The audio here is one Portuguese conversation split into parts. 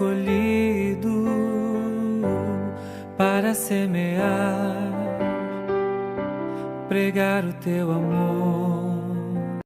escolhido para semear, pregar o teu amor.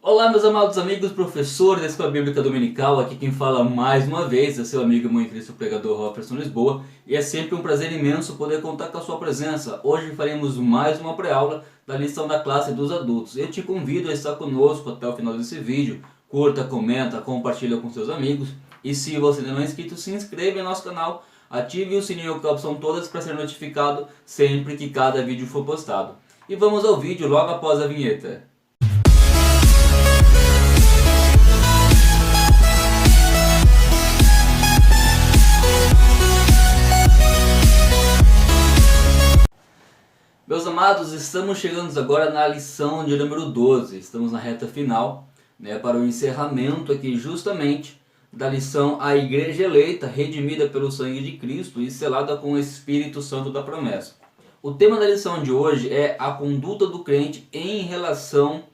Olá, meus amados amigos, professores da Escola Bíblica Dominical. Aqui quem fala mais uma vez é seu amigo e irmão em Cristo, o pregador Robertson Lisboa, e é sempre um prazer imenso poder contar com a sua presença. Hoje faremos mais uma pré-aula da lição da classe dos adultos. Eu te convido a estar conosco até o final desse vídeo. Curta, comenta, compartilha com seus amigos, e se você ainda não é inscrito, se inscreva em nosso canal, ative o sininho com a opção todas para ser notificado sempre que cada vídeo for postado. E vamos ao vídeo logo após a vinheta. Meus amados, estamos chegando agora na lição de número 12, estamos na reta final, para o encerramento aqui justamente da lição A Igreja Eleita, redimida pelo sangue de Cristo e selada com o Espírito Santo da promessa. O tema da lição de hoje é a conduta do crente em relação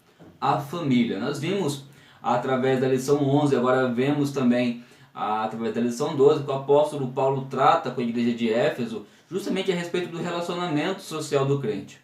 à família. Nós vimos através da lição 11, agora vemos também através da lição 12, que o apóstolo Paulo trata com a igreja de Éfeso justamente a respeito do relacionamento social do crente.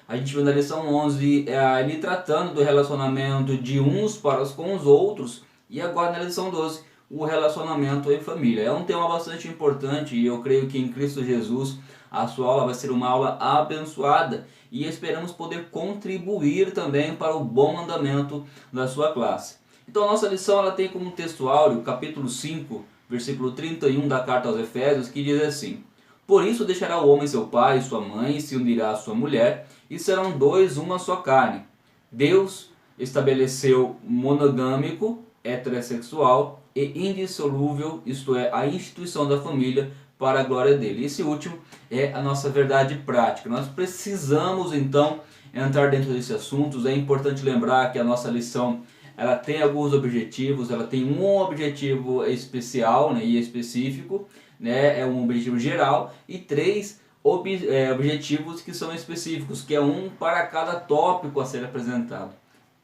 A gente viu na lição 11 ele tratando do relacionamento de uns para com os outros, e agora na lição 12 o relacionamento em família. É um tema bastante importante e eu creio que em Cristo Jesus a sua aula vai ser uma aula abençoada e esperamos poder contribuir também para o bom andamento da sua classe. Então a nossa lição ela tem como textuário capítulo 5, versículo 31 da carta aos Efésios, que diz assim: Por isso deixará o homem seu pai e sua mãe, e se unirá à sua mulher, e serão dois uma só carne. Deus estabeleceu monogâmico, heterossexual e indissolúvel, isto é, a instituição da família para a glória dele. Esse último é a nossa verdade prática. Nós precisamos então entrar dentro desses assuntos. É importante lembrar que a nossa lição ela tem alguns objetivos, ela tem um objetivo especial e específico, é um objetivo geral, e três objetivos que são específicos, que é um para cada tópico a ser apresentado.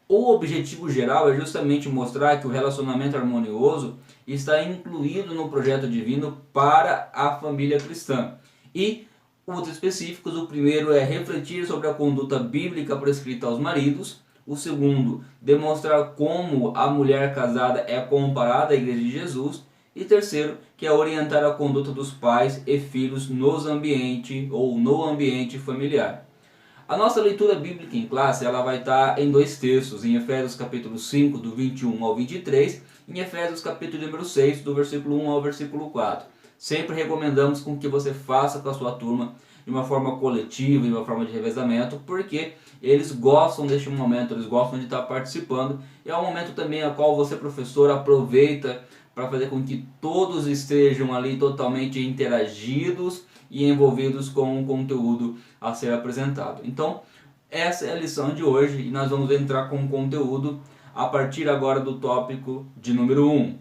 O objetivo geral é justamente mostrar que o relacionamento harmonioso está incluído no projeto divino para a família cristã. E os específicos, o primeiro é refletir sobre a conduta bíblica prescrita aos maridos. O segundo, demonstrar como a mulher casada é comparada à igreja de Jesus. E terceiro, que é orientar a conduta dos pais e filhos no ambiente familiar. A nossa leitura bíblica em classe ela vai estar em dois textos, em Efésios capítulo 5, do 21 ao 23, e em Efésios capítulo número 6, do versículo 1 ao versículo 4. Sempre recomendamos com que você faça com a sua turma de uma forma coletiva, de uma forma de revezamento, porque eles gostam deste momento, eles gostam de estar participando, e é um momento também a qual você, professor, aproveita para fazer com que todos estejam ali totalmente interagidos e envolvidos com o conteúdo a ser apresentado. Então, essa é a lição de hoje e nós vamos entrar com o conteúdo a partir agora do tópico de número 1.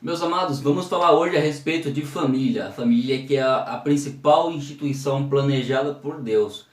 Meus amados, vamos falar hoje a respeito de família. A família que é a principal instituição planejada por Deus.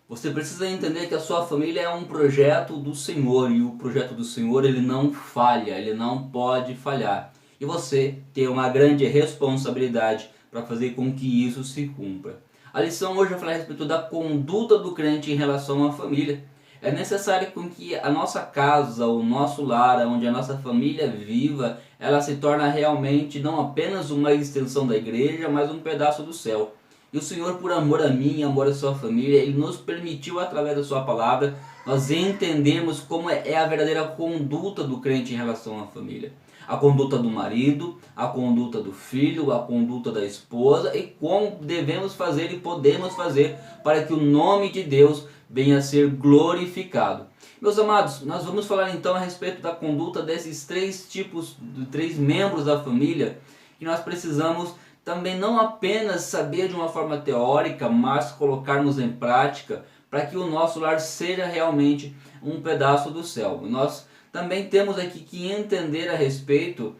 Você precisa entender que a sua família é um projeto do Senhor e o projeto do Senhor ele não falha, ele não pode falhar. E você tem uma grande responsabilidade para fazer com que isso se cumpra. A lição hoje vai falar a respeito da conduta do crente em relação à família. É necessário que a nossa casa, o nosso lar, onde a nossa família viva, ela se torne realmente não apenas uma extensão da igreja, mas um pedaço do céu. E o Senhor, por amor a mim, amor à sua família, Ele nos permitiu, através da sua palavra, nós entendermos como é a verdadeira conduta do crente em relação à família. A conduta do marido, a conduta do filho, a conduta da esposa e como devemos fazer e podemos fazer para que o nome de Deus venha a ser glorificado. Meus amados, nós vamos falar então a respeito da conduta desses três membros da família, que nós precisamos também não apenas saber de uma forma teórica, mas colocarmos em prática para que o nosso lar seja realmente um pedaço do céu. Nós também temos aqui que entender a respeito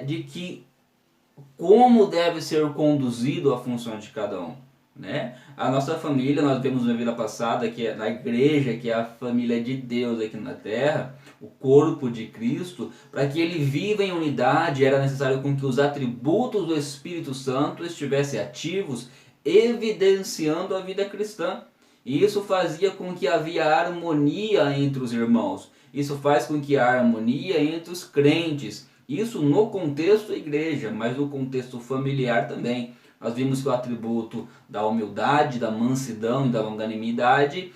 de que como deve ser conduzido a função de cada um. né? A nossa família, nós vemos na vida passada que é na igreja, que é a família de Deus aqui na terra, o corpo de Cristo. Para que ele viva em unidade, era necessário com que os atributos do Espírito Santo estivessem ativos, evidenciando a vida cristã. E isso fazia com que havia harmonia entre os irmãos. Isso faz com que há harmonia entre os crentes. Isso no contexto da igreja, mas no contexto familiar também. Nós vimos que o atributo da humildade, da mansidão e da longanimidade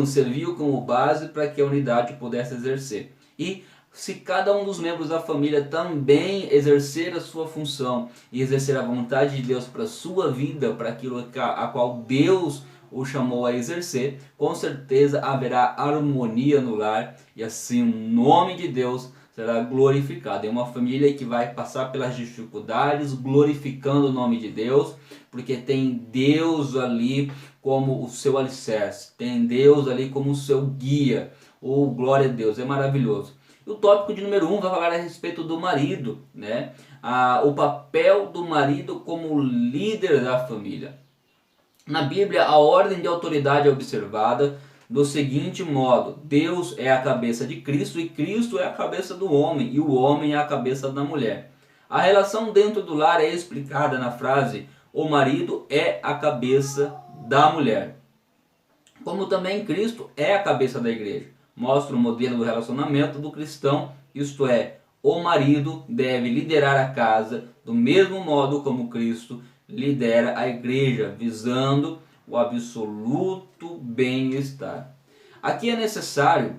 serviam como base para que a unidade pudesse exercer. E se cada um dos membros da família também exercer a sua função e exercer a vontade de Deus para a sua vida, para aquilo a qual Deus o chamou a exercer, com certeza haverá harmonia no lar e assim o nome de Deus será glorificado. É uma família que vai passar pelas dificuldades glorificando o nome de Deus, porque tem Deus ali como o seu alicerce, tem Deus ali como o seu guia. Oh, glória a Deus, é maravilhoso. E o tópico de número 1 vai falar a respeito do marido, né? O papel do marido como líder da família. Na Bíblia, a ordem de autoridade é observada do seguinte modo: Deus é a cabeça de Cristo e Cristo é a cabeça do homem e o homem é a cabeça da mulher. A relação dentro do lar é explicada na frase: o marido é a cabeça da mulher. Como também Cristo é a cabeça da igreja. Mostra o modelo do relacionamento do cristão, isto é, o marido deve liderar a casa do mesmo modo como Cristo lidera a igreja, visando o absoluto bem-estar. Aqui é necessário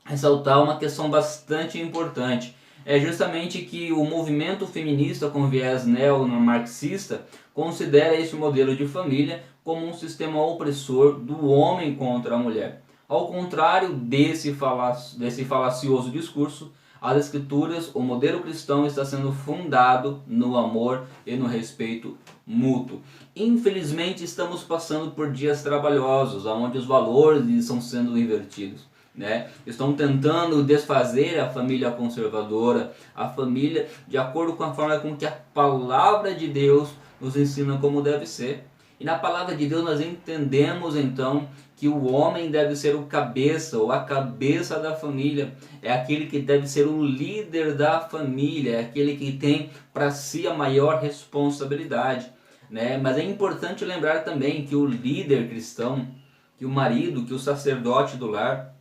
ressaltar uma questão bastante importante. É justamente que o movimento feminista com viés neo-marxista considera este modelo de família como um sistema opressor do homem contra a mulher. Ao contrário desse falacioso discurso, as Escrituras, o modelo cristão está sendo fundado no amor e no respeito mútuo. Infelizmente, estamos passando por dias trabalhosos, onde os valores estão sendo invertidos, né? Estão tentando desfazer a família conservadora, a família de acordo com a forma com que a palavra de Deus nos ensina como deve ser. E na palavra de Deus nós entendemos então que o homem deve ser o cabeça ou a cabeça da família, é aquele que deve ser o líder da família, é aquele que tem para si a maior responsabilidade, né? Mas é importante lembrar também que o líder cristão, que o marido, que o sacerdote do lar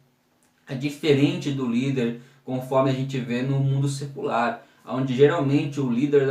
é diferente do líder conforme a gente vê no mundo secular, onde geralmente o líder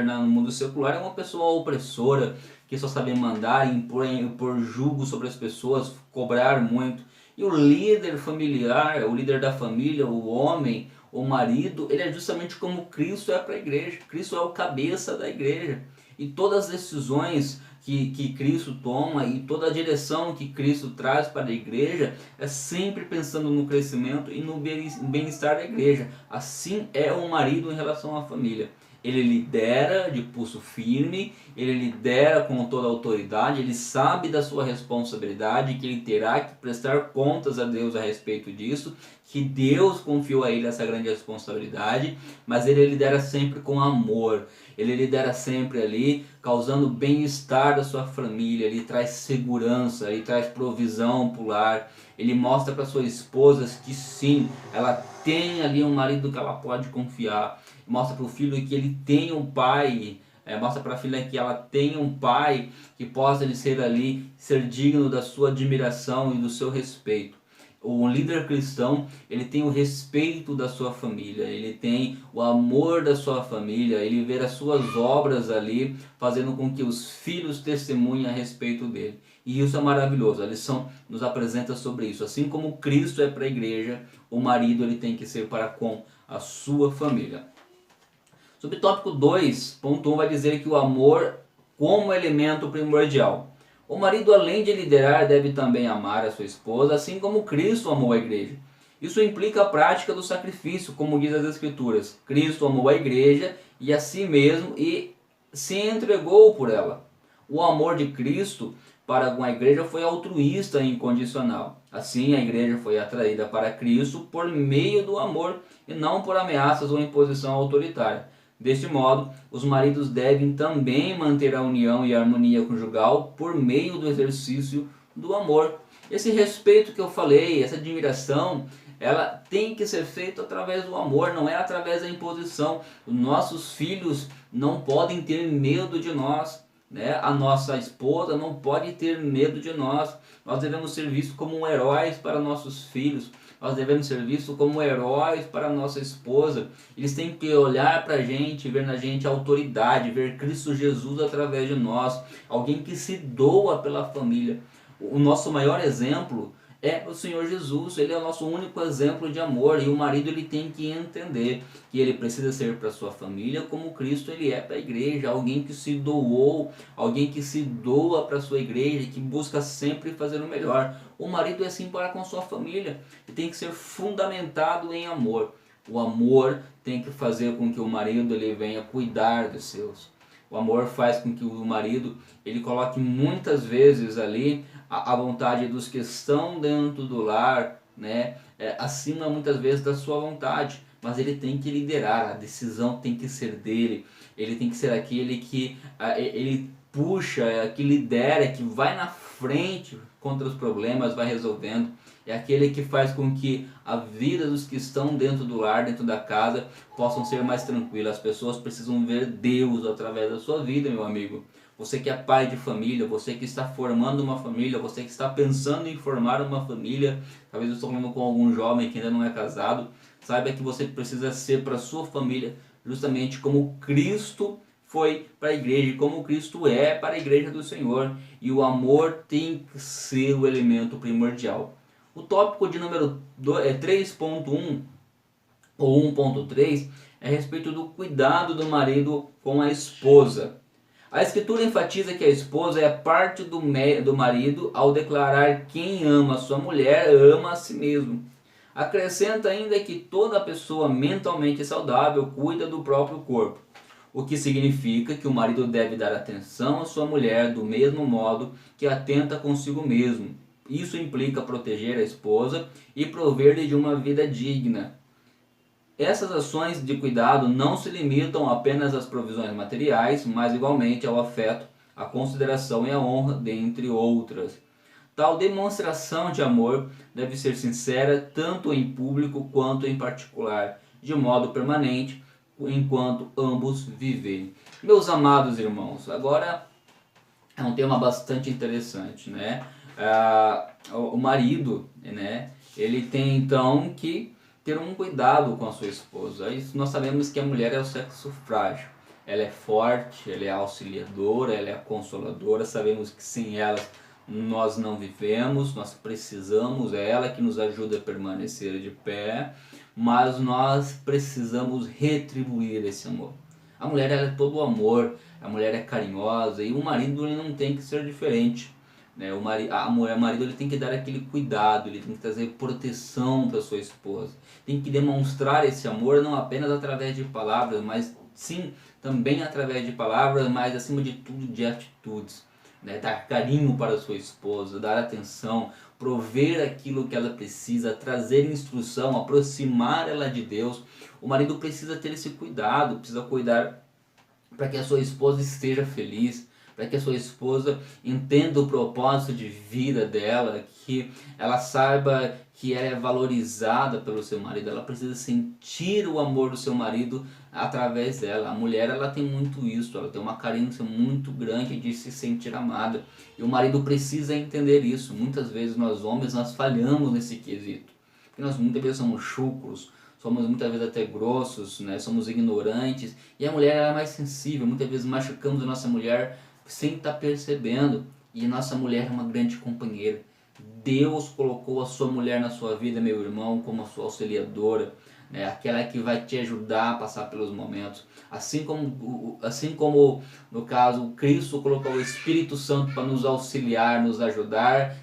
no mundo secular é uma pessoa opressora, que só sabe mandar, impor julgo sobre as pessoas, cobrar muito. E o líder familiar, o líder da família, o homem, o marido, ele é justamente como Cristo é para a igreja. Cristo é o cabeça da igreja. E todas as decisões que Cristo toma e toda a direção que Cristo traz para a igreja é sempre pensando no crescimento e no bem-estar da igreja. Assim é o marido em relação à família. Ele lidera de pulso firme, ele lidera com toda a autoridade, ele sabe da sua responsabilidade, que ele terá que prestar contas a Deus a respeito disso, que Deus confiou a ele essa grande responsabilidade, mas ele lidera sempre com amor, ele lidera sempre ali, causando bem-estar da sua família, ele traz segurança, ele traz provisão para o lar, ele mostra para sua esposa que sim, ela tem ali um marido que ela pode confiar, mostra para o filho que ele tem um pai, mostra para a filha que ela tem um pai que possa ele ser digno da sua admiração e do seu respeito. O líder cristão, ele tem o respeito da sua família, ele tem o amor da sua família, ele vê as suas obras ali, fazendo com que os filhos testemunhem a respeito dele. E isso é maravilhoso, a lição nos apresenta sobre isso. Assim como Cristo é para a igreja, o marido ele tem que ser para com a sua família. Sobre o tópico 2.1 vai dizer que o amor como elemento primordial. O marido, além de liderar, deve também amar a sua esposa, assim como Cristo amou a igreja. Isso implica a prática do sacrifício, como diz as Escrituras. Cristo amou a igreja e a si mesmo e se entregou por ela. O amor de Cristo para com a igreja foi altruísta e incondicional. Assim, a igreja foi atraída para Cristo por meio do amor e não por ameaças ou imposição autoritária. Deste modo, os maridos devem também manter a união e a harmonia conjugal por meio do exercício do amor. Esse respeito que eu falei, essa admiração, ela tem que ser feita através do amor, não é através da imposição. Os nossos filhos não podem ter medo de nós, né? A nossa esposa não pode ter medo de nós. Nós devemos ser vistos como heróis para nossos filhos. Nós devemos ser vistos como heróis para a nossa esposa. Eles têm que olhar para a gente, ver na gente autoridade, ver Cristo Jesus através de nós. Alguém que se doa pela família. O nosso maior exemplo é o Senhor Jesus. Ele é o nosso único exemplo de amor. E o marido ele tem que entender que ele precisa ser para sua família como Cristo ele é para a igreja. Alguém que se doou, alguém que se doa para a sua igreja, que busca sempre fazer o melhor. O marido é assim para com sua família. Ele tem que ser fundamentado em amor. O amor tem que fazer com que o marido ele venha cuidar dos seus. O amor faz com que o marido ele coloque muitas vezes ali a vontade dos que estão dentro do lar, né, acima muitas vezes da sua vontade. Mas ele tem que liderar, a decisão tem que ser dele. Ele tem que ser aquele que ele puxa, que lidera, que vai na frente contra os problemas, vai resolvendo. É aquele que faz com que a vida dos que estão dentro do lar, dentro da casa, possam ser mais tranquilas. As pessoas precisam ver Deus através da sua vida, meu amigo. Você que é pai de família, você que está formando uma família, você que está pensando em formar uma família, talvez eu estou falando com algum jovem que ainda não é casado, saiba que você precisa ser para a sua família justamente como Cristo foi para a igreja, como Cristo é para a igreja do Senhor. E o amor tem que ser o elemento primordial. O tópico de número 3.1 ou 1.3 é a respeito do cuidado do marido com a esposa. A Escritura enfatiza que a esposa é parte do marido ao declarar: quem ama sua mulher ama a si mesmo. Acrescenta ainda que toda pessoa mentalmente saudável cuida do próprio corpo, o que significa que o marido deve dar atenção à sua mulher do mesmo modo que atenta consigo mesmo. Isso implica proteger a esposa e prover-lhe de uma vida digna. Essas ações de cuidado não se limitam apenas às provisões materiais, mas igualmente ao afeto, à consideração e à honra, dentre outras. Tal demonstração de amor deve ser sincera tanto em público quanto em particular, de modo permanente, enquanto ambos vivem. Meus amados irmãos, agora é um tema bastante interessante, né? O marido, né? Ele tem então que ter um cuidado com a sua esposa. Isso nós sabemos que a mulher é o sexo frágil. Ela é forte, ela é auxiliadora, ela é consoladora. Sabemos que sem ela nós não vivemos, nós precisamos, é ela que nos ajuda a permanecer de pé, mas nós precisamos retribuir esse amor. A mulher ela é todo amor, a mulher é carinhosa e o marido ele não tem que ser diferente. Né? O marido ele tem que dar aquele cuidado, ele tem que trazer proteção para sua esposa. Tem que demonstrar esse amor não apenas através de palavras, mas sim também através de palavras, mas acima de tudo de atitudes. Né? Dar carinho para sua esposa, dar atenção, prover aquilo que ela precisa, trazer instrução, aproximar ela de Deus. O marido precisa ter esse cuidado, precisa cuidar para que a sua esposa esteja feliz, para que a sua esposa entenda o propósito de vida dela, que ela saiba que ela é valorizada pelo seu marido. Ela precisa sentir o amor do seu marido através dela. A mulher ela tem muito isso, ela tem uma carência muito grande de se sentir amada. E o marido precisa entender isso. Muitas vezes nós homens nós falhamos nesse quesito. Porque nós muitas vezes somos chucros, somos muitas vezes até grossos, né? Somos ignorantes. E a mulher ela é mais sensível, muitas vezes machucamos a nossa mulher sem estar percebendo. E nossa mulher é uma grande companheira. Deus colocou a sua mulher na sua vida, meu irmão, como a sua auxiliadora, né? Aquela que vai te ajudar a passar pelos momentos. Assim como no caso Cristo colocou o Espírito Santo para nos auxiliar, nos ajudar,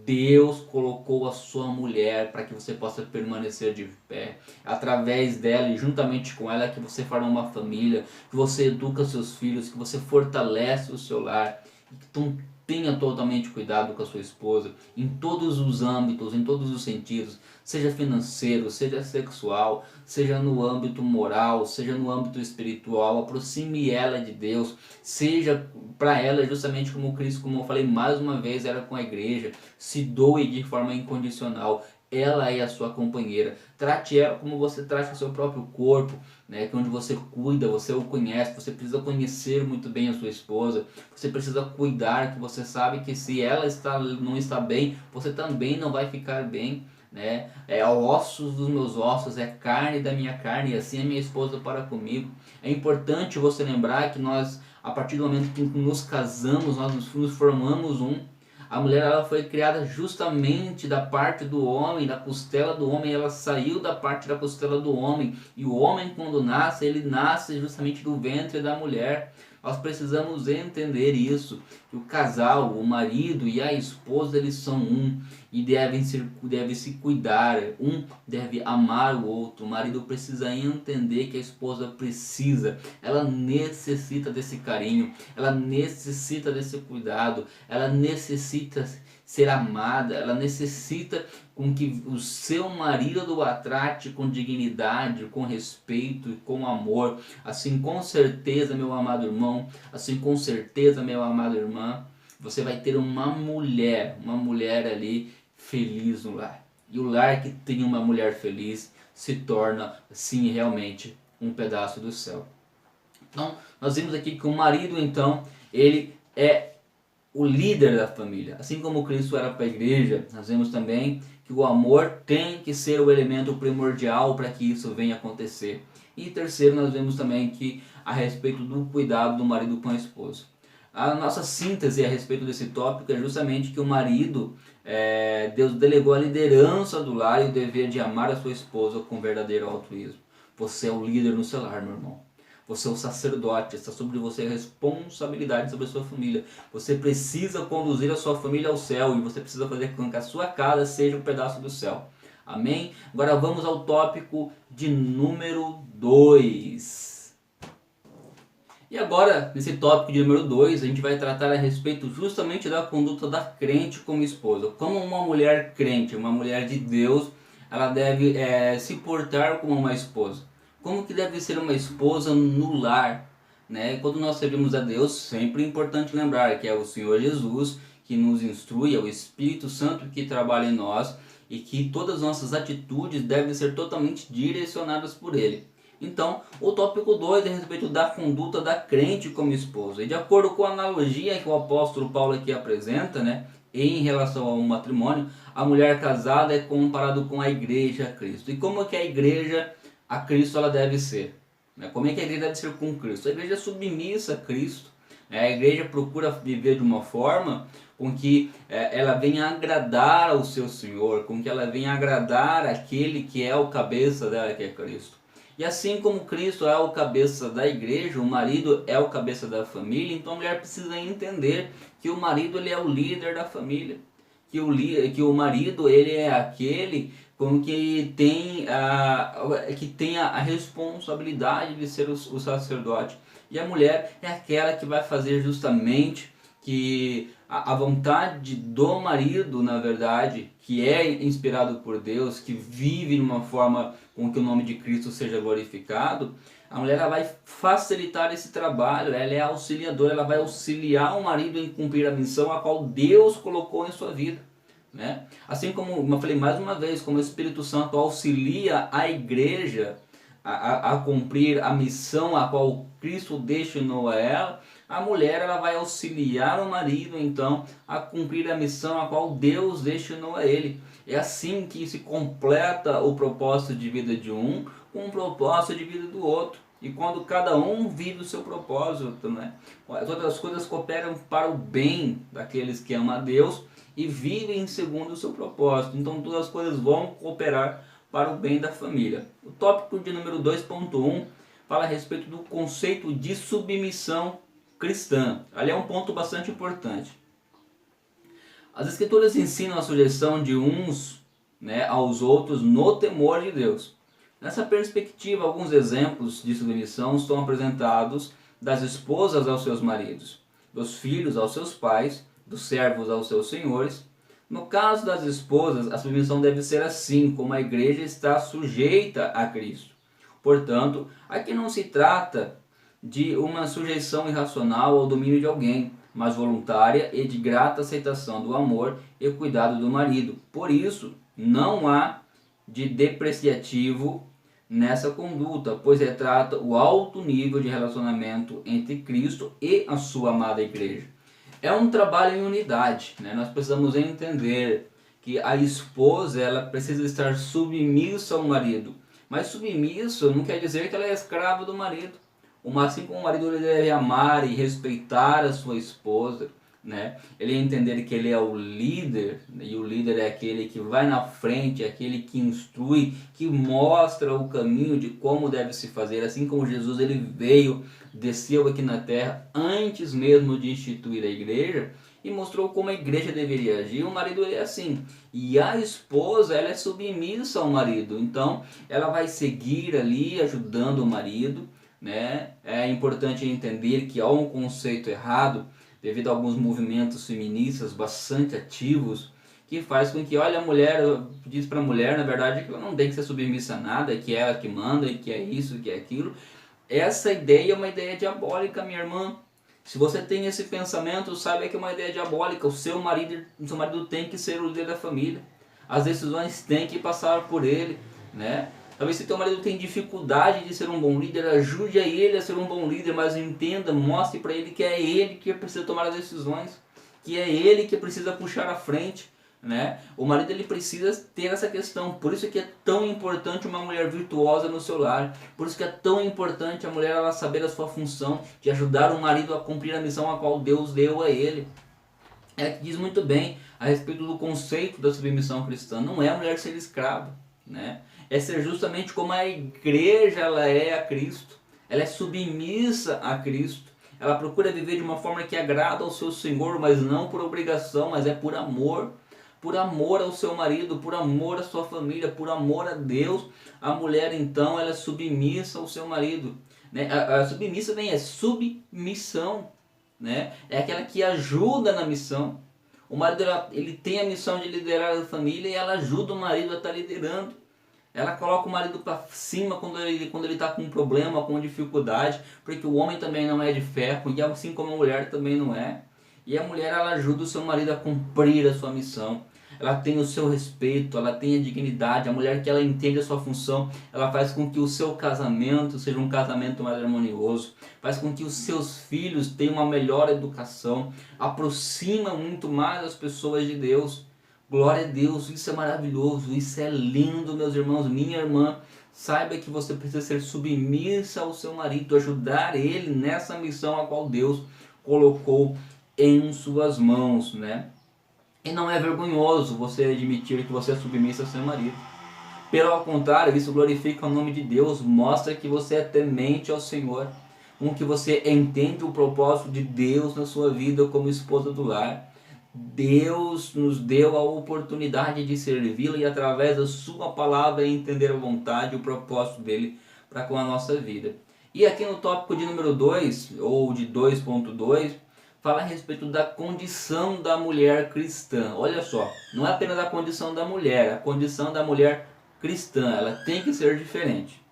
Deus colocou a sua mulher para que você possa permanecer de pé. Através dela e juntamente com ela que você forma uma família, que você educa seus filhos, que você fortalece o seu lar. Então tenha totalmente cuidado com a sua esposa, em todos os âmbitos, em todos os sentidos, seja financeiro, seja sexual, seja no âmbito moral, seja no âmbito espiritual. Aproxime ela de Deus, seja para ela justamente como Cristo, como eu falei mais uma vez, era com a igreja, se doe de forma incondicional. Ela é a sua companheira, trate ela como você trata o seu próprio corpo, né? Que onde você cuida, você o conhece, você precisa conhecer muito bem a sua esposa, você precisa cuidar, que você sabe que se ela não está bem, você também não vai ficar bem, né? É ossos dos meus ossos, é carne da minha carne, e assim é minha esposa para comigo. É importante você lembrar que nós, a partir do momento que nos casamos, nós nos formamos um. A mulher, ela foi criada justamente da parte do homem, da costela do homem. Ela saiu da parte da costela do homem. E o homem, quando nasce, ele nasce justamente do ventre da mulher. Nós precisamos entender isso, que o casal, o marido e a esposa, eles são um e devem se cuidar. Um deve amar o outro. O marido precisa entender que a esposa precisa, ela necessita desse carinho, ela necessita desse cuidado, ela necessita ser amada, ela necessita com que o seu marido a trate com dignidade, com respeito e com amor. Assim, com certeza, meu amado irmão, assim, com certeza, meu amado irmã, você vai ter uma mulher ali feliz no lar. E o lar que tem uma mulher feliz se torna, sim, realmente um pedaço do céu. Então, nós vimos aqui que o marido, então, ele é o líder da família. Assim como Cristo era para a igreja, nós vemos também que o amor tem que ser o elemento primordial para que isso venha acontecer. E terceiro, nós vemos também que a respeito do cuidado do marido com a esposa. A nossa síntese a respeito desse tópico é justamente que o marido, Deus delegou a liderança do lar e o dever de amar a sua esposa com verdadeiro altruísmo. Você é o líder no seu lar, meu irmão. Você é o sacerdote, está sobre você a responsabilidade sobre a sua família. Você precisa conduzir a sua família ao céu e você precisa fazer com que a sua casa seja um pedaço do céu. Amém? Agora vamos ao tópico de número 2. E agora, nesse tópico de número 2, a gente vai tratar a respeito justamente da conduta da crente como esposa. Como uma mulher crente, uma mulher de Deus, ela deve se portar como uma esposa. Como que deve ser uma esposa no lar, né? Quando nós servimos a Deus, sempre é importante lembrar que é o Senhor Jesus que nos instrui, é o Espírito Santo que trabalha em nós e que todas as nossas atitudes devem ser totalmente direcionadas por Ele. Então, o tópico 2 é a respeito da conduta da crente como esposa. E de acordo com a analogia que o apóstolo Paulo aqui apresenta, né, em relação ao matrimônio, a mulher casada é comparado com a igreja a Cristo. E como que a igreja a Cristo ela deve ser? Como é que a igreja deve ser com Cristo? A igreja é submissa a Cristo. A igreja procura viver de uma forma com que ela venha agradar ao seu Senhor, com que ela venha agradar aquele que é o cabeça dela, que é Cristo. E assim como Cristo é o cabeça da igreja, o marido é o cabeça da família, então a mulher precisa entender que o marido ele é o líder da família, que o marido ele é aquele com que tem a responsabilidade de ser o sacerdote. E a mulher é aquela que vai fazer justamente que a vontade do marido, na verdade, que é inspirado por Deus, que vive de uma forma com que o nome de Cristo seja glorificado, a mulher ela vai facilitar esse trabalho, ela é auxiliadora, ela vai auxiliar o marido em cumprir a missão a qual Deus colocou em sua vida. Né? Assim como eu falei mais uma vez, como o Espírito Santo auxilia a igreja a cumprir a missão a qual Cristo destinou a ela, a mulher ela vai auxiliar o marido então a cumprir a missão a qual Deus destinou a ele. É assim que se completa o propósito de vida de um com o propósito de vida do outro. E quando cada um vive o seu propósito, né? Todas as coisas cooperam para o bem daqueles que amam a Deus e vivem segundo o seu propósito. Então todas as coisas vão cooperar para o bem da família. O tópico de número 2.1 fala a respeito do conceito de submissão cristã. Ali é um ponto bastante importante. As escrituras ensinam a sujeição de uns, né, aos outros no temor de Deus. Nessa perspectiva, alguns exemplos de submissão estão apresentados das esposas aos seus maridos, dos filhos aos seus pais, dos servos aos seus senhores. No caso das esposas, a submissão deve ser assim, como a igreja está sujeita a Cristo. Portanto, aqui não se trata de uma sujeição irracional ao domínio de alguém, mas voluntária e de grata aceitação do amor e cuidado do marido. Por isso, não há de depreciativo nessa conduta, pois retrata o alto nível de relacionamento entre Cristo e a sua amada igreja. É um trabalho em unidade, né? Nós precisamos entender que a esposa ela precisa estar submissa ao marido, mas submissa não quer dizer que ela é escrava do marido. Assim como o marido ele deve amar e respeitar a sua esposa, né? Ele entender que ele é o líder, e o líder é aquele que vai na frente, é aquele que instrui, que mostra o caminho de como deve se fazer, assim como Jesus ele veio, desceu aqui na terra antes mesmo de instituir a igreja e mostrou como a igreja deveria agir. O marido ele é assim, e a esposa ela é submissa ao marido, então ela vai seguir ali ajudando o marido, né? É importante entender que há um conceito errado devido a alguns movimentos feministas bastante ativos, que faz com que, olha, a mulher diz para a mulher, na verdade, que ela não tem que ser submissa a nada, que é ela que manda, e que é isso, que é aquilo. Essa ideia é uma ideia diabólica, minha irmã. Se você tem esse pensamento, saiba que é uma ideia diabólica. O seu marido tem que ser o líder da família. As decisões têm que passar por ele, né? Talvez se teu marido tem dificuldade de ser um bom líder, ajude a ele a ser um bom líder, mas entenda, mostre para ele que é ele que precisa tomar as decisões, que é ele que precisa puxar à frente, né? O marido ele precisa ter essa questão, por isso que é tão importante uma mulher virtuosa no seu lar, por isso que é tão importante a mulher ela saber a sua função de ajudar o marido a cumprir a missão a qual Deus deu a ele. Ela diz muito bem a respeito do conceito da submissão cristã, não é a mulher ser escrava, né? É ser justamente como a igreja ela é a Cristo, ela é submissa a Cristo, ela procura viver de uma forma que agrada ao seu Senhor, mas não por obrigação, mas é por amor ao seu marido, por amor à sua família, por amor a Deus. A mulher então ela é submissa ao seu marido, né? A submissa vem, é submissão, né? É aquela que ajuda na missão. O marido ele tem a missão de liderar a família e ela ajuda o marido a estar liderando. Ela coloca o marido para cima quando ele está com um problema, com dificuldade, porque o homem também não é de ferro, e assim como a mulher também não é. E a mulher ela ajuda o seu marido a cumprir a sua missão. Ela tem o seu respeito, ela tem a dignidade. A mulher que ela entende a sua função, ela faz com que o seu casamento seja um casamento mais harmonioso, faz com que os seus filhos tenham uma melhor educação, aproxima muito mais as pessoas de Deus. Glória a Deus, isso é maravilhoso, isso é lindo, meus irmãos, minha irmã. Saiba que você precisa ser submissa ao seu marido, ajudar ele nessa missão a qual Deus colocou em suas mãos, né? E não é vergonhoso você admitir que você é submissa ao seu marido. Pelo contrário, isso glorifica o nome de Deus, mostra que você é temente ao Senhor, que você entende o propósito de Deus na sua vida como esposa do lar. Deus nos deu a oportunidade de servi-lo e através da sua palavra entender a vontade e o propósito dele para com a nossa vida. E aqui no tópico de número 2, ou de 2.2, fala a respeito da condição da mulher cristã. Olha só, não é apenas a condição da mulher, a condição da mulher cristã, ela tem que ser diferente.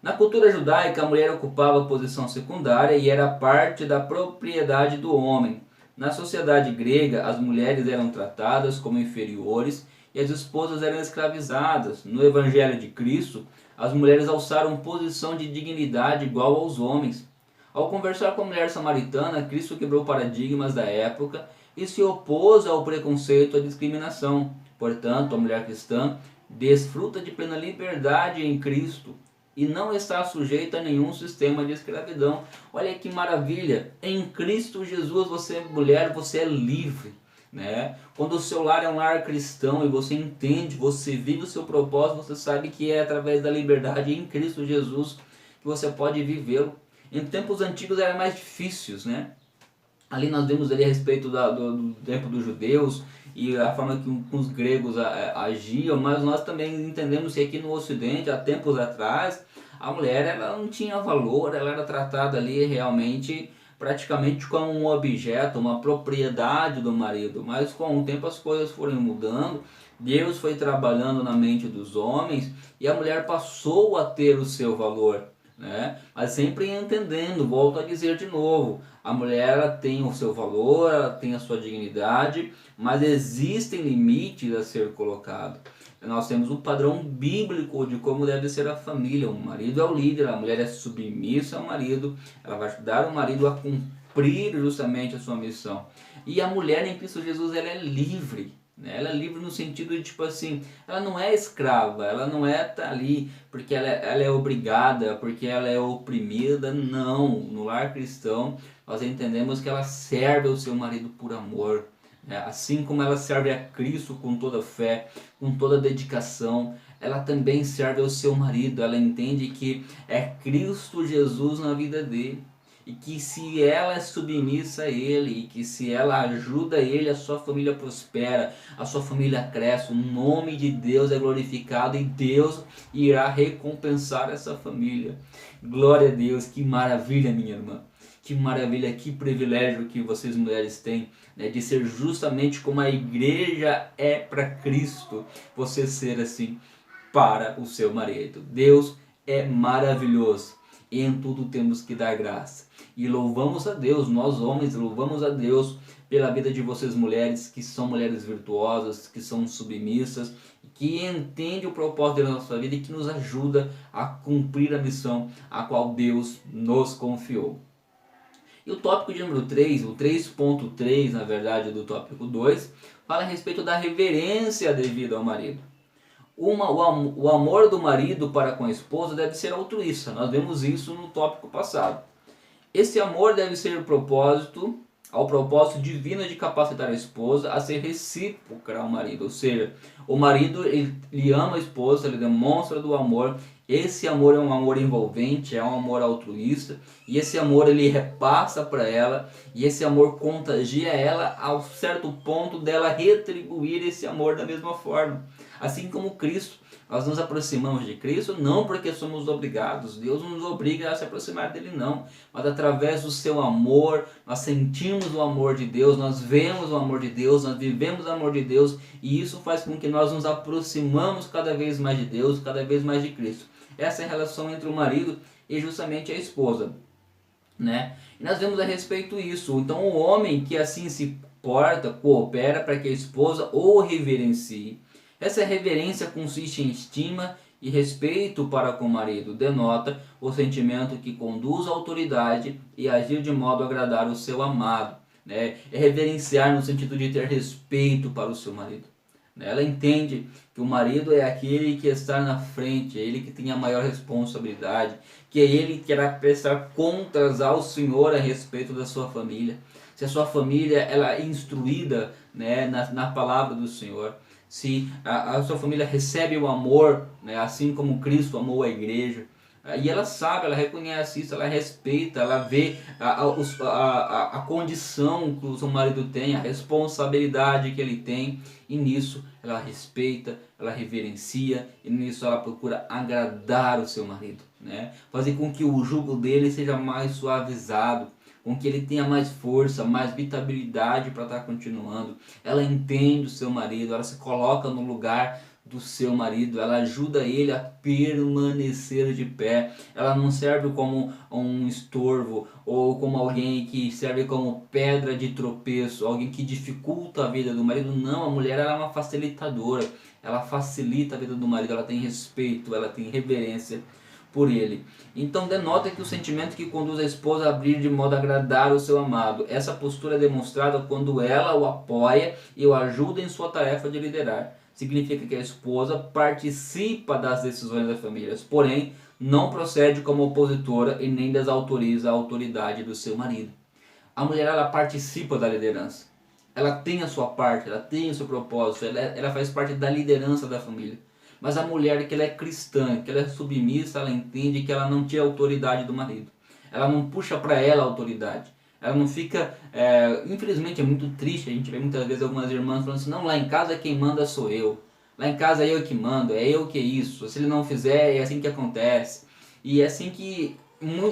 Na cultura judaica, a mulher ocupava a posição secundária e era parte da propriedade do homem. Na sociedade grega, as mulheres eram tratadas como inferiores e as esposas eram escravizadas. No Evangelho de Cristo, as mulheres alçaram posição de dignidade igual aos homens. Ao conversar com a mulher samaritana, Cristo quebrou paradigmas da época e se opôs ao preconceito e à discriminação. Portanto, a mulher cristã desfruta de plena liberdade em Cristo e não está sujeita a nenhum sistema de escravidão. Olha que maravilha! Em Cristo Jesus, você mulher, você é livre, né? Quando o seu lar é um lar cristão e você entende, você vive o seu propósito, você sabe que é através da liberdade em Cristo Jesus que você pode vivê-lo. Em tempos antigos era mais difíceis, né? Ali nós vemos ali a respeito do tempo dos judeus e a forma que os gregos agiam, mas nós também entendemos que aqui no Ocidente, há tempos atrás, a mulher ela não tinha valor, ela era tratada ali realmente praticamente como um objeto, uma propriedade do marido. Mas com o tempo as coisas foram mudando, Deus foi trabalhando na mente dos homens e a mulher passou a ter o seu valor, né? Mas sempre entendendo, volto a dizer de novo, a mulher ela tem o seu valor, ela tem a sua dignidade, mas existem limites a ser colocado. Nós temos um padrão bíblico de como deve ser a família. O marido é o líder, a mulher é submissa ao marido, ela vai ajudar o marido a cumprir justamente a sua missão. E a mulher em Cristo Jesus ela é livre. Ela é livre no sentido de, tipo assim, ela não é escrava, ela não é tá ali porque ela é obrigada, porque ela é oprimida, não. No lar cristão, nós entendemos que ela serve ao seu marido por amor. Assim como ela serve a Cristo com toda fé, com toda dedicação, ela também serve ao seu marido. Ela entende que é Cristo Jesus na vida dele. E que se ela é submissa a ele, e que se ela ajuda ele, a sua família prospera, a sua família cresce, o nome de Deus é glorificado e Deus irá recompensar essa família. Glória a Deus, que maravilha, minha irmã. Que maravilha, que privilégio que vocês mulheres têm, né, de ser justamente como a igreja é para Cristo, você ser assim para o seu marido. Deus é maravilhoso e em tudo temos que dar graça. E louvamos a Deus, nós homens louvamos a Deus pela vida de vocês mulheres, que são mulheres virtuosas, que são submissas, que entendem o propósito da nossa vida e que nos ajuda a cumprir a missão a qual Deus nos confiou. E o tópico de número 3, o 3.3 na verdade do tópico 2, fala a respeito da reverência devida ao marido. O amor do marido para com a esposa deve ser altruísta, nós vemos isso no tópico passado. Esse amor deve ser ao propósito divino de capacitar a esposa a ser recíproca ao marido, ou seja, o marido ele ama a esposa, ele demonstra do amor. Esse amor é um amor envolvente, é um amor altruísta, e esse amor ele repassa para ela, e esse amor contagia ela ao certo ponto dela retribuir esse amor da mesma forma. Assim como Cristo, nós nos aproximamos de Cristo não porque somos obrigados, Deus não nos obriga a se aproximar dele não, mas através do seu amor, nós sentimos o amor de Deus, nós vemos o amor de Deus, nós vivemos o amor de Deus, e isso faz com que nós nos aproximamos cada vez mais de Deus, cada vez mais de Cristo. Essa é a relação entre o marido e justamente a esposa, né? E nós vemos a respeito isso. Então o homem que assim se porta, coopera para que a esposa o reverencie. Essa reverência consiste em estima e respeito para com o marido, denota o sentimento que conduz à autoridade e agir de modo a agradar o seu amado, né? É reverenciar no sentido de ter respeito para o seu marido. Ela entende que o marido é aquele que está na frente, é ele que tem a maior responsabilidade, que é ele que irá prestar contas ao Senhor a respeito da sua família. Se a sua família ela é instruída, né, na palavra do Senhor, se a sua família recebe o amor, né, assim como Cristo amou a igreja, e ela sabe, ela reconhece isso, ela respeita, ela vê a condição que o seu marido tem, a responsabilidade que ele tem, e nisso ela respeita, ela reverencia, e nisso ela procura agradar o seu marido, né? Fazer com que o jugo dele seja mais suavizado, com que ele tenha mais força, mais vitabilidade para estar continuando. Ela entende o seu marido, ela se coloca no lugar do seu marido, ela ajuda ele a permanecer de pé. Ela não serve como um estorvo ou como alguém que serve como pedra de tropeço, alguém que dificulta a vida do marido. Não, a mulher ela é uma facilitadora, ela facilita a vida do marido, ela tem respeito, ela tem reverência por ele. Então denota que o sentimento que conduz a esposa a abrir de modo a agradar o seu amado. Essa postura é demonstrada quando ela o apoia e o ajuda em sua tarefa de liderar. Significa que a esposa participa das decisões da família, porém não procede como opositora e nem desautoriza a autoridade do seu marido. A mulher ela participa da liderança, ela tem a sua parte, ela tem o seu propósito, ela faz parte da liderança da família. Mas a mulher que ela é cristã, que ela é submissa, ela entende que ela não tinha autoridade do marido. Ela não puxa para ela a autoridade. Ela não fica... infelizmente é muito triste, a gente vê muitas vezes algumas irmãs falando assim, não, lá em casa quem manda sou eu. Lá em casa é eu que mando, é eu que é isso. Se ele não fizer, é assim que acontece. E é assim que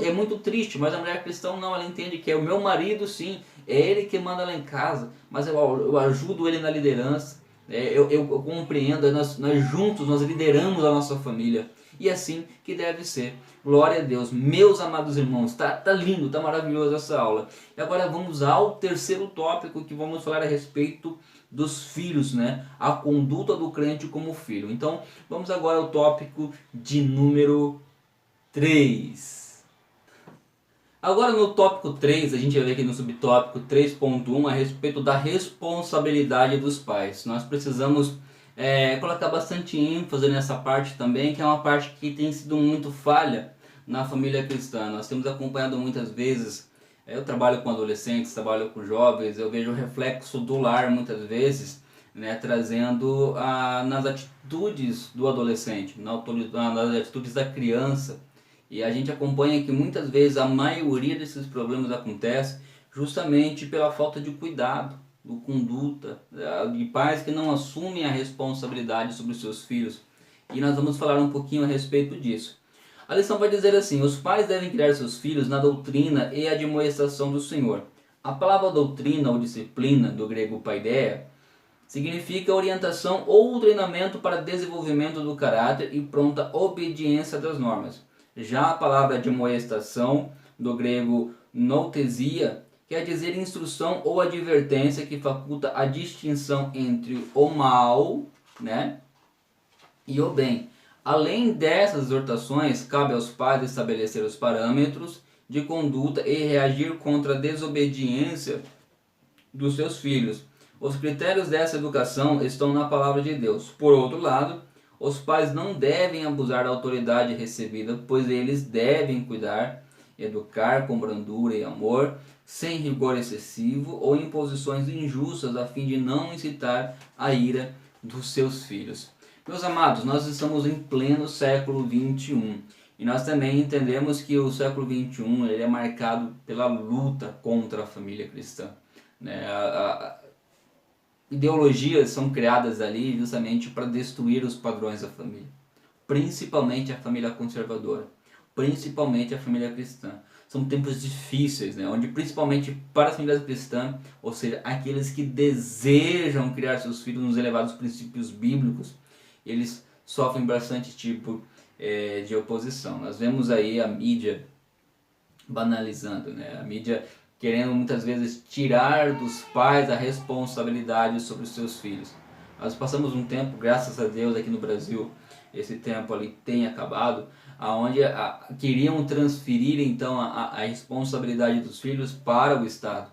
é muito triste, mas a mulher cristã não, ela entende que é o meu marido, sim, é ele que manda lá em casa, mas eu ajudo ele na liderança, eu compreendo, nós juntos nós lideramos a nossa família, e assim que deve ser. Glória a Deus, meus amados irmãos, tá lindo, tá maravilhoso essa aula. E agora vamos ao terceiro tópico, que vamos falar a respeito dos filhos, né? A conduta do crente como filho. Então, vamos agora ao tópico de número 3. Agora no tópico 3, a gente vai ver aqui no subtópico 3.1 a respeito da responsabilidade dos pais. Nós precisamos colocar bastante ênfase nessa parte também, que é uma parte que tem sido muito falha na família cristã. Nós temos acompanhado muitas vezes, eu trabalho com adolescentes, trabalho com jovens, eu vejo o reflexo do lar muitas vezes, né, trazendo nas atitudes do adolescente, nas atitudes da criança. E a gente acompanha que muitas vezes a maioria desses problemas acontece justamente pela falta de cuidado, de conduta, de pais que não assumem a responsabilidade sobre os seus filhos. E nós vamos falar um pouquinho a respeito disso. A lição vai dizer assim: os pais devem criar seus filhos na doutrina e admoestação do Senhor. A palavra doutrina ou disciplina, do grego paideia, significa orientação ou treinamento para desenvolvimento do caráter e pronta obediência das normas. Já a palavra admoestação, do grego noutesia, quer dizer instrução ou advertência que faculta a distinção entre o mal, né, e o bem. Além dessas exortações, cabe aos pais estabelecer os parâmetros de conduta e reagir contra a desobediência dos seus filhos. Os critérios dessa educação estão na palavra de Deus. Por outro lado, os pais não devem abusar da autoridade recebida, pois eles devem cuidar, educar com brandura e amor, sem rigor excessivo ou imposições injustas, a fim de não incitar a ira dos seus filhos. Meus amados, nós estamos em pleno século XXI e nós também entendemos que o século XXI ele é marcado pela luta contra a família cristã, né? Ideologias são criadas ali justamente para destruir os padrões da família, principalmente a família conservadora, principalmente a família cristã. São tempos difíceis, né? Onde principalmente para as famílias cristãs, ou seja, aqueles que desejam criar seus filhos nos elevados princípios bíblicos, eles sofrem bastante tipo de oposição. Nós vemos aí a mídia banalizando, né? A mídia querendo muitas vezes tirar dos pais a responsabilidade sobre os seus filhos. Nós passamos um tempo, graças a Deus, aqui no Brasil, esse tempo ali tem acabado, aonde queriam transferir então a responsabilidade dos filhos para o Estado.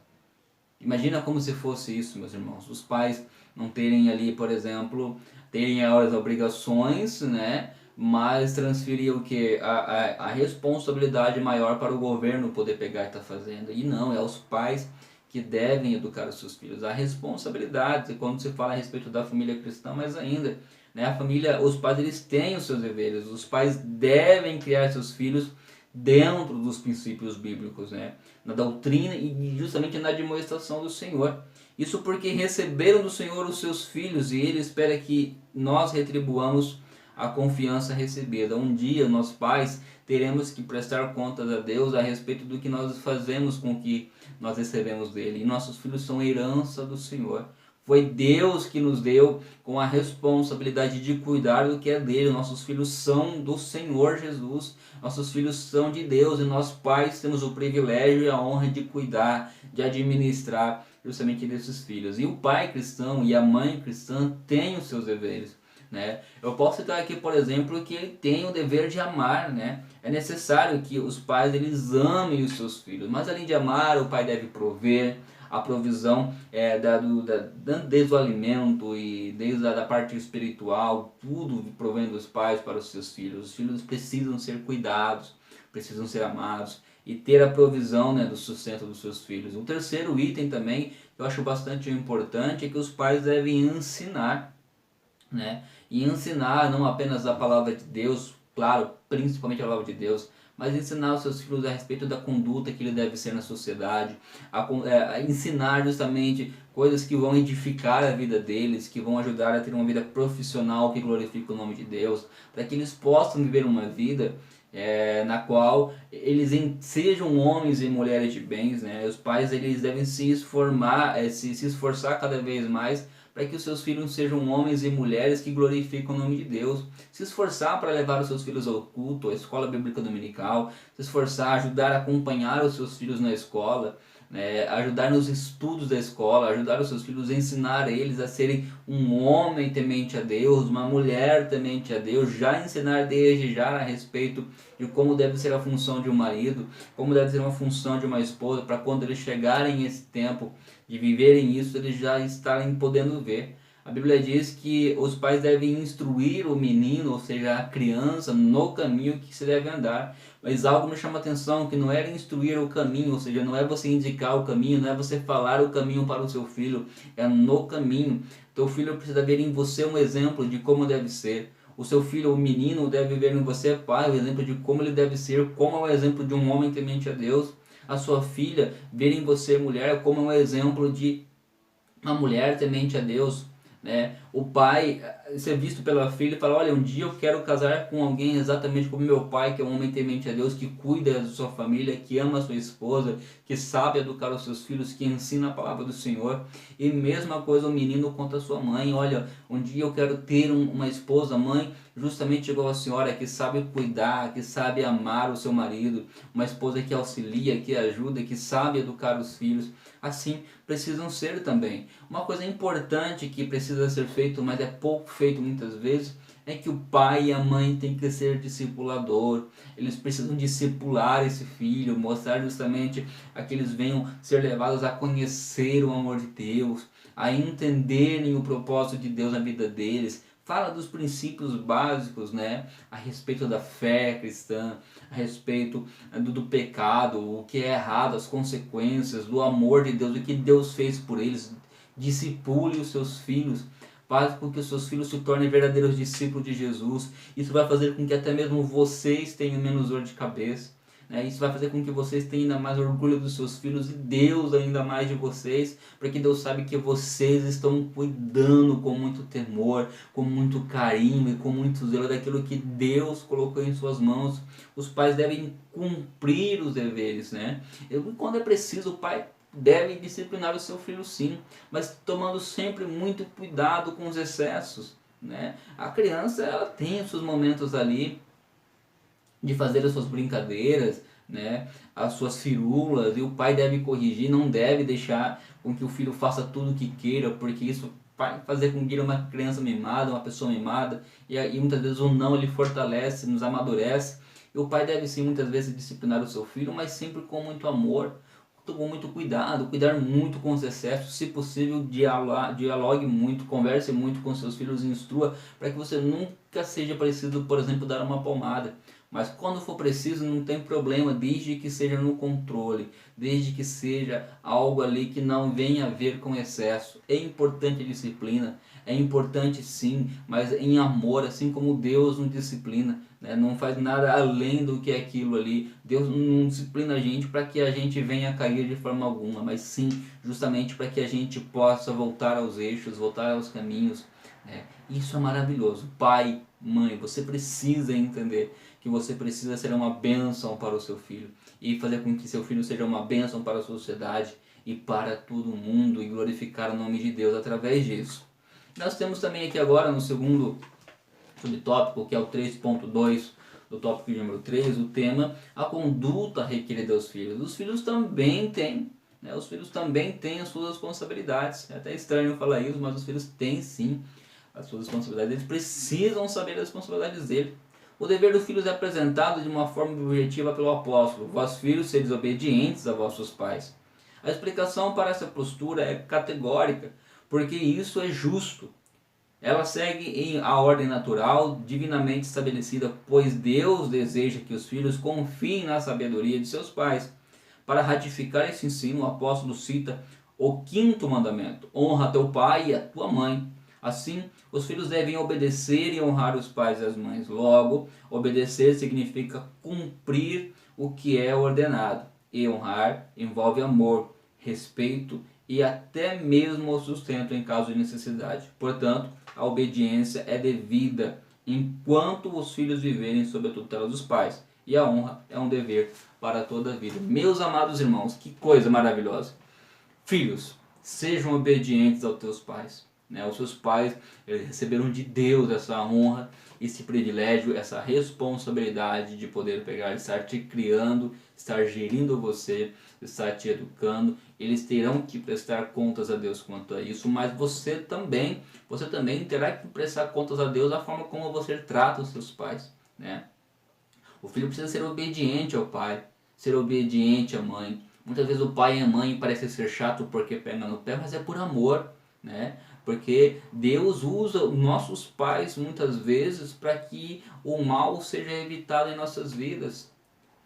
Imagina como se fosse isso, meus irmãos, os pais não terem ali, por exemplo, terem as obrigações, né, mas transferir o que? A responsabilidade maior para o governo poder pegar e estar fazendo. E não, é os pais que devem educar os seus filhos. A responsabilidade, quando se fala a respeito da família cristã, mais ainda, né, a família, os pais eles têm os seus deveres, os pais devem criar seus filhos dentro dos princípios bíblicos, né, na doutrina e justamente na demonstração do Senhor. Isso porque receberam do Senhor os seus filhos e Ele espera que nós retribuamos a confiança recebida. Um dia nós pais teremos que prestar contas a Deus a respeito do que nós fazemos com o que nós recebemos dele. E nossos filhos são herança do Senhor. Foi Deus que nos deu com a responsabilidade de cuidar do que é dele. Nossos filhos são do Senhor Jesus. Nossos filhos são de Deus e nós pais temos o privilégio e a honra de cuidar, de administrar justamente desses filhos. E o pai cristão e a mãe cristã têm os seus deveres, né? Eu posso citar aqui, por exemplo, que ele tem o dever de amar, né? É necessário que os pais eles amem os seus filhos, mas além de amar, o pai deve prover. A provisão desde o alimento e desde a parte espiritual, tudo provendo os pais para os seus filhos. Os filhos precisam ser cuidados, precisam ser amados e ter a provisão, né, do sustento dos seus filhos. Um terceiro item também que eu acho bastante importante é que os pais devem ensinar, né? E ensinar não apenas a palavra de Deus, claro, principalmente a palavra de Deus, mas ensinar os seus filhos a respeito da conduta que ele deve ser na sociedade, a ensinar justamente coisas que vão edificar a vida deles, que vão ajudar a ter uma vida profissional que glorifique o nome de Deus, para que eles possam viver uma vida na qual eles sejam homens e mulheres de bens, né? Os pais eles devem se esforçar cada vez mais para que os seus filhos sejam homens e mulheres que glorificam o nome de Deus. Se esforçar para levar os seus filhos ao culto, à escola bíblica dominical, se esforçar, ajudar a acompanhar os seus filhos na escola, né, ajudar nos estudos da escola, ajudar os seus filhos, ensinar eles a serem um homem temente a Deus, uma mulher temente a Deus, já ensinar desde já a respeito de como deve ser a função de um marido, como deve ser uma função de uma esposa, para quando eles chegarem esse tempo de viverem isso, eles já estarem podendo ver. A Bíblia diz que os pais devem instruir o menino, ou seja, a criança, no caminho que se deve andar. Mas algo me chama a atenção, que não é instruir o caminho, ou seja, não é você indicar o caminho, não é você falar o caminho para o seu filho, é no caminho. Teu filho precisa ver em você um exemplo de como deve ser. O seu filho, o menino, deve ver em você, pai, o exemplo de como ele deve ser, como é o exemplo de um homem temente a Deus. A sua filha, ver em você, mulher, como é um exemplo de uma mulher temente a Deus, né? O pai ser visto pela filha e falar, olha, um dia eu quero casar com alguém exatamente como meu pai, que é um homem temente a Deus, que cuida da sua família, que ama a sua esposa, que sabe educar os seus filhos, que ensina a palavra do Senhor. E mesma coisa o menino contra a sua mãe, olha, um dia eu quero ter uma esposa, mãe, justamente igual a senhora, que sabe cuidar, que sabe amar o seu marido, uma esposa que auxilia, que ajuda, que sabe educar os filhos. Assim precisam ser também. Uma coisa importante que precisa ser feito, mas é pouco feito muitas vezes, é que o pai e a mãe têm que ser discipulador. Eles precisam discipular esse filho, mostrar justamente a que eles venham ser levados a conhecer o amor de Deus, a entenderem o propósito de Deus na vida deles. Fala dos princípios básicos, né, a respeito da fé cristã, a respeito do pecado, o que é errado, as consequências, do amor de Deus, o que Deus fez por eles. Discipule os seus filhos, faz com que os seus filhos se tornem verdadeiros discípulos de Jesus. Isso vai fazer com que até mesmo vocês tenham menos dor de cabeça. Isso vai fazer com que vocês tenham ainda mais orgulho dos seus filhos e Deus ainda mais de vocês, porque Deus sabe que vocês estão cuidando com muito temor, com muito carinho e com muito zelo daquilo que Deus colocou em suas mãos. Os pais devem cumprir os deveres, né? E quando é preciso, o pai deve disciplinar o seu filho sim, mas tomando sempre muito cuidado com os excessos, né? A criança, ela tem os seus momentos ali de fazer as suas brincadeiras, né, as suas firulas, e o pai deve corrigir, não deve deixar com que o filho faça tudo o que queira, porque isso vai fazer com que ele uma criança mimada, uma pessoa mimada, e muitas vezes o não ele fortalece, nos amadurece. E o pai deve sim muitas vezes disciplinar o seu filho, mas sempre com muito amor, com muito cuidado, cuidar muito com os excessos, se possível dialogue muito, converse muito com seus filhos, instrua, para que você nunca seja preciso, por exemplo, dar uma palmada. Mas quando for preciso, não tem problema, desde que seja no controle, desde que seja algo ali que não venha a ver com excesso. É importante a disciplina, é importante sim, mas em amor, assim como Deus nos disciplina, né? Não faz nada além do que aquilo ali. Deus não disciplina a gente para que a gente venha a cair de forma alguma, mas sim justamente para que a gente possa voltar aos eixos, voltar aos caminhos. Isso é maravilhoso. Pai, mãe, você precisa entender que você precisa ser uma bênção para o seu filho e fazer com que seu filho seja uma bênção para a sociedade e para todo mundo, e glorificar o nome de Deus através disso. Nós temos também aqui agora no segundo subtópico, que é o 3.2 do tópico de número 3, o tema: a conduta requerida aos filhos. Os filhos também têm, né, os filhos também têm as suas responsabilidades. É até estranho falar isso, mas os filhos têm sim as suas responsabilidades. Eles precisam saber as responsabilidades dele. O dever dos filhos é apresentado de uma forma objetiva pelo apóstolo: vós filhos, sedes obedientes a vossos pais. A explicação para essa postura é categórica, porque isso é justo. Ela segue a ordem natural, divinamente estabelecida, pois Deus deseja que os filhos confiem na sabedoria de seus pais. Para ratificar esse ensino, o apóstolo cita o 5º mandamento: honra teu pai e a tua mãe. Assim, os filhos devem obedecer e honrar os pais e as mães. Logo, obedecer significa cumprir o que é ordenado, e honrar envolve amor, respeito e até mesmo o sustento em caso de necessidade. Portanto, a obediência é devida enquanto os filhos viverem sob a tutela dos pais. E a honra é um dever para toda a vida. Meus amados irmãos, que coisa maravilhosa. Filhos, sejam obedientes aos teus pais. Né? Os seus pais, eles receberam de Deus essa honra, esse privilégio, essa responsabilidade de poder pegar, estar te criando, estar gerindo você, estar te educando. Eles terão que prestar contas a Deus quanto a isso, mas você também terá que prestar contas a Deus da forma como você trata os seus pais. Né? O filho precisa ser obediente ao pai, ser obediente à mãe. Muitas vezes o pai e a mãe parecem ser chato porque pega no pé, mas é por amor, né? Porque Deus usa nossos pais muitas vezes para que o mal seja evitado em nossas vidas.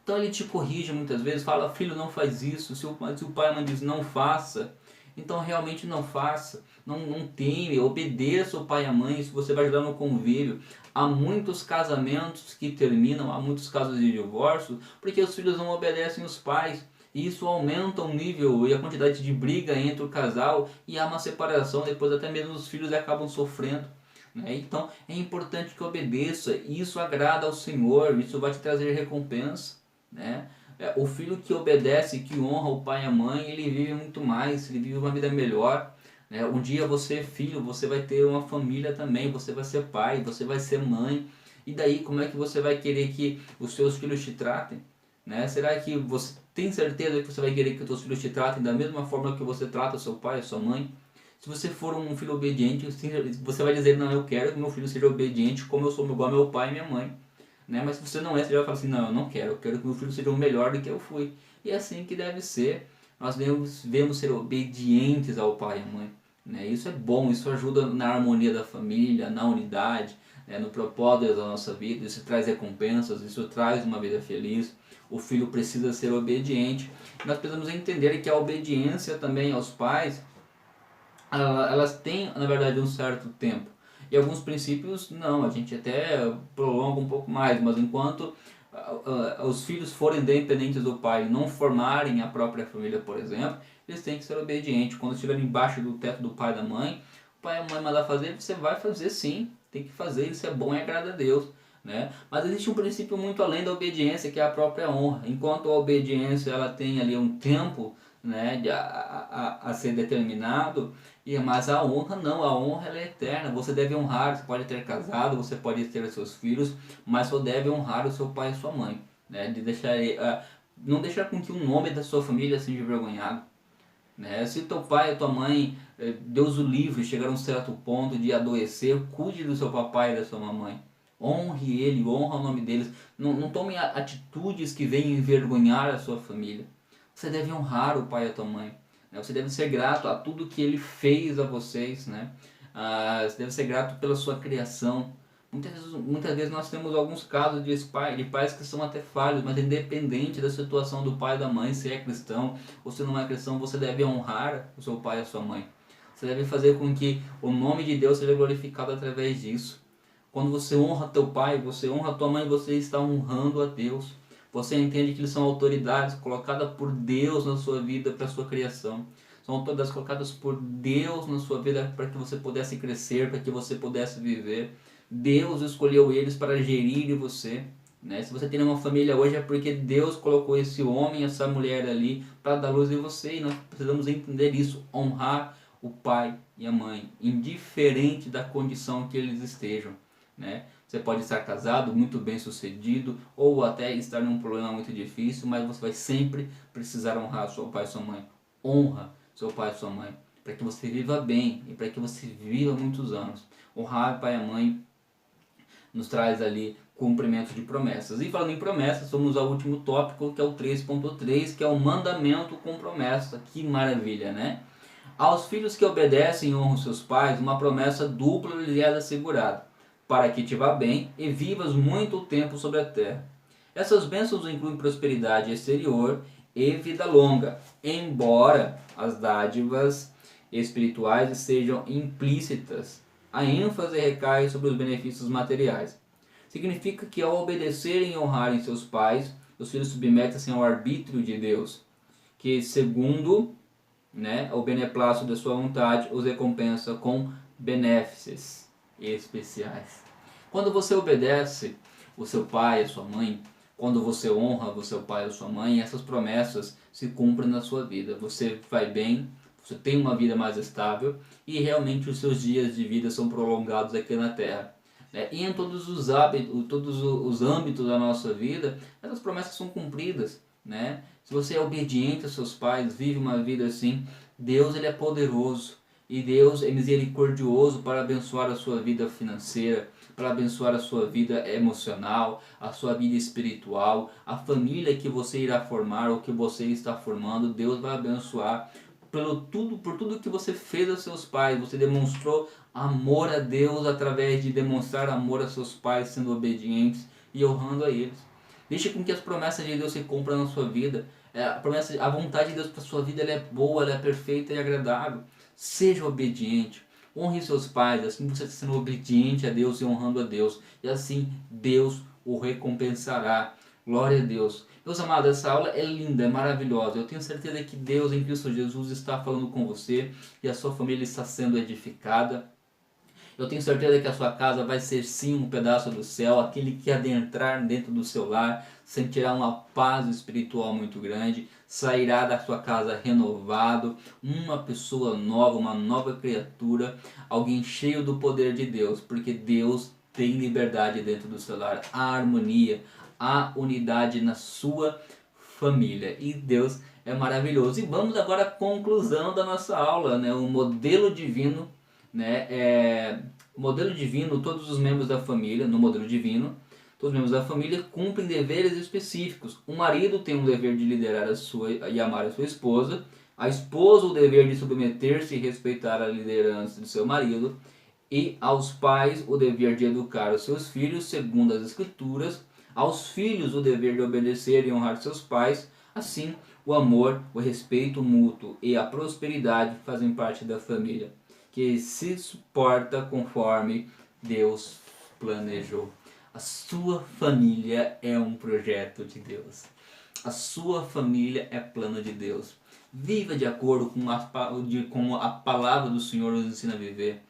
Então ele te corrige muitas vezes, fala, filho, não faz isso. Se o pai e a mãe diz não faça, então realmente não faça. Não teme, obedeça o pai e a mãe, isso você vai ajudar no convívio. Há muitos casamentos que terminam, há muitos casos de divórcio, porque os filhos não obedecem os pais. E isso aumenta o nível e a quantidade de briga entre o casal e há uma separação, depois até mesmo os filhos acabam sofrendo. Né? Então é importante que obedeça, isso agrada ao Senhor, isso vai te trazer recompensa. Né? O filho que obedece, que honra o pai e a mãe, ele vive muito mais, ele vive uma vida melhor. Né? Um dia você é filho, você vai ter uma família também, você vai ser pai, você vai ser mãe. E daí como é que você vai querer que os seus filhos te tratem? Né? Será que você tem certeza que você vai querer que os seus filhos te tratem da mesma forma que você trata o seu pai, a sua mãe? Se você for um filho obediente, você vai dizer, não, eu quero que meu filho seja obediente como eu sou igual ao meu pai e minha mãe. Né? Mas se você não é, você já vai falar assim, não, eu não quero, eu quero que meu filho seja o melhor do que eu fui. E é assim que deve ser. Nós devemos ser obedientes ao pai e à mãe. Né? Isso é bom, isso ajuda na harmonia da família, na unidade, né? No propósito da nossa vida, isso traz recompensas, isso traz uma vida feliz. O filho precisa ser obediente. Nós precisamos entender que a obediência também aos pais, elas têm, na verdade, um certo tempo. E alguns princípios não, a gente até prolonga um pouco mais, mas enquanto os filhos forem dependentes do pai e não formarem a própria família, por exemplo, eles têm que ser obedientes. Quando estiverem embaixo do teto do pai e da mãe, o pai e a mãe mandar fazer, você vai fazer sim, tem que fazer, isso é bom e agrada a Deus. Né? Mas existe um princípio muito além da obediência, que é a própria honra. Enquanto a obediência ela tem ali um tempo, né, a ser determinado, mas a honra não, a honra ela é eterna. Você deve honrar, você pode ter casado, você pode ter seus filhos, mas só deve honrar o seu pai e sua mãe. Né, de deixar, não deixar com que o nome da sua família seja envergonhado. Né? Se teu pai e tua mãe, Deus o livre, chegar a um certo ponto de adoecer, cuide do seu papai e da sua mamãe. Honre ele, honra o nome deles. Não tome atitudes que venham envergonhar a sua família. Você deve honrar o pai e a tua mãe. Né? Você deve ser grato a tudo que ele fez a vocês. Né? Você deve ser grato pela sua criação. Muitas vezes nós temos alguns casos de pais que são até falhos, mas independente da situação do pai e da mãe, se é cristão ou se não é cristão, você deve honrar o seu pai e a sua mãe. Você deve fazer com que o nome de Deus seja glorificado através disso. Quando você honra teu pai, você honra tua mãe, você está honrando a Deus. Você entende que eles são autoridades colocadas por Deus na sua vida para a sua criação. São autoridades colocadas por Deus na sua vida para que você pudesse crescer, para que você pudesse viver. Deus escolheu eles para gerir você. Né? Se você tem uma família hoje é porque Deus colocou esse homem, essa mulher ali para dar luz em você. E nós precisamos entender isso, honrar o pai e a mãe, indiferente da condição que eles estejam. Né? Você pode estar casado, muito bem sucedido, ou até estar num problema muito difícil, mas você vai sempre precisar honrar seu pai e sua mãe. Honra seu pai e sua mãe, para que você viva bem e para que você viva muitos anos. Honrar pai e a mãe nos traz ali cumprimento de promessas. E falando em promessas, vamos ao último tópico, que é o 3.3, que é o mandamento com promessa. Que maravilha, né? Aos filhos que obedecem e honram seus pais, uma promessa dupla lhes é assegurada, para que te vá bem e vivas muito tempo sobre a terra. Essas bênçãos incluem prosperidade exterior e vida longa, embora as dádivas espirituais sejam implícitas. A ênfase recai sobre os benefícios materiais. Significa que ao obedecerem e honrarem seus pais, os filhos submetem-se ao arbítrio de Deus, que segundo, né, o beneplácito da sua vontade, os recompensa com benéfices especiais. Quando você obedece o seu pai, a sua mãe, Quando você honra o seu pai ou sua mãe, essas promessas se cumprem na sua vida. Você vai bem, você tem uma vida mais estável e realmente os seus dias de vida são prolongados aqui na Terra. E em todos os hábitos, todos os âmbitos da nossa vida, essas promessas são cumpridas, né? Se você é obediente aos seus pais, vive uma vida assim, Deus ele é poderoso e Deus é misericordioso para abençoar a sua vida financeira, para abençoar a sua vida emocional, a sua vida espiritual, a família que você irá formar ou que você está formando, Deus vai abençoar por tudo que você fez aos seus pais. Você demonstrou amor a Deus através de demonstrar amor a seus pais, sendo obedientes e honrando a eles. Deixe com que as promessas de Deus se cumpram na sua vida. A vontade de Deus para a sua vida ela é boa, ela é perfeita e agradável. Seja obediente. Honre seus pais, assim você está sendo obediente a Deus e honrando a Deus. E assim Deus o recompensará. Glória a Deus. Meus amados, essa aula é linda, é maravilhosa. Eu tenho certeza que Deus em Cristo Jesus está falando com você e a sua família está sendo edificada. Eu tenho certeza que a sua casa vai ser sim um pedaço do céu. Aquele que adentrar dentro do seu lar sentirá uma paz espiritual muito grande, sairá da sua casa renovado, uma pessoa nova, uma nova criatura, alguém cheio do poder de Deus, porque Deus tem liberdade dentro do seu lar, há harmonia, há unidade na sua família e Deus é maravilhoso. E vamos agora à conclusão da nossa aula, né? O modelo divino, né? O modelo divino, todos os membros da família, no modelo divino, todos os membros da família cumprem deveres específicos. O marido tem o dever de liderar a sua e amar a sua esposa, a esposa o dever de submeter-se e respeitar a liderança do seu marido, e aos pais o dever de educar os seus filhos segundo as escrituras, aos filhos o dever de obedecer e honrar seus pais. Assim, o amor, o respeito mútuo e a prosperidade fazem parte da família, que se suporta conforme Deus planejou. A sua família é um projeto de Deus. A sua família é plano de Deus. Viva de acordo com a palavra do Senhor nos ensina a viver.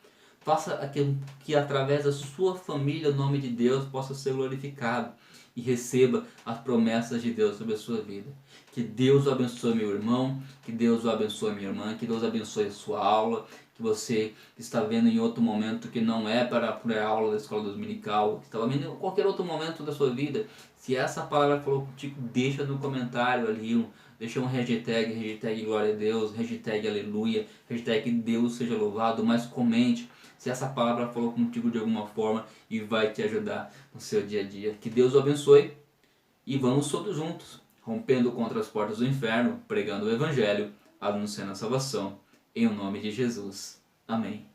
Faça aquilo que através da sua família o nome de Deus possa ser glorificado e receba as promessas de Deus sobre a sua vida. Que Deus o abençoe, meu irmão, que Deus o abençoe, minha irmã, que Deus abençoe a sua aula, que você está vendo em outro momento que não é para a aula da escola dominical, que está vendo em qualquer outro momento da sua vida. Se essa palavra falou contigo, deixa no comentário ali, deixa um hashtag glória a Deus, hashtag aleluia, hashtag Deus seja louvado, mas comente se essa palavra falou contigo de alguma forma e vai te ajudar no seu dia a dia. Que Deus o abençoe e vamos todos juntos, rompendo contra as portas do inferno, pregando o Evangelho, anunciando a salvação, em nome de Jesus. Amém.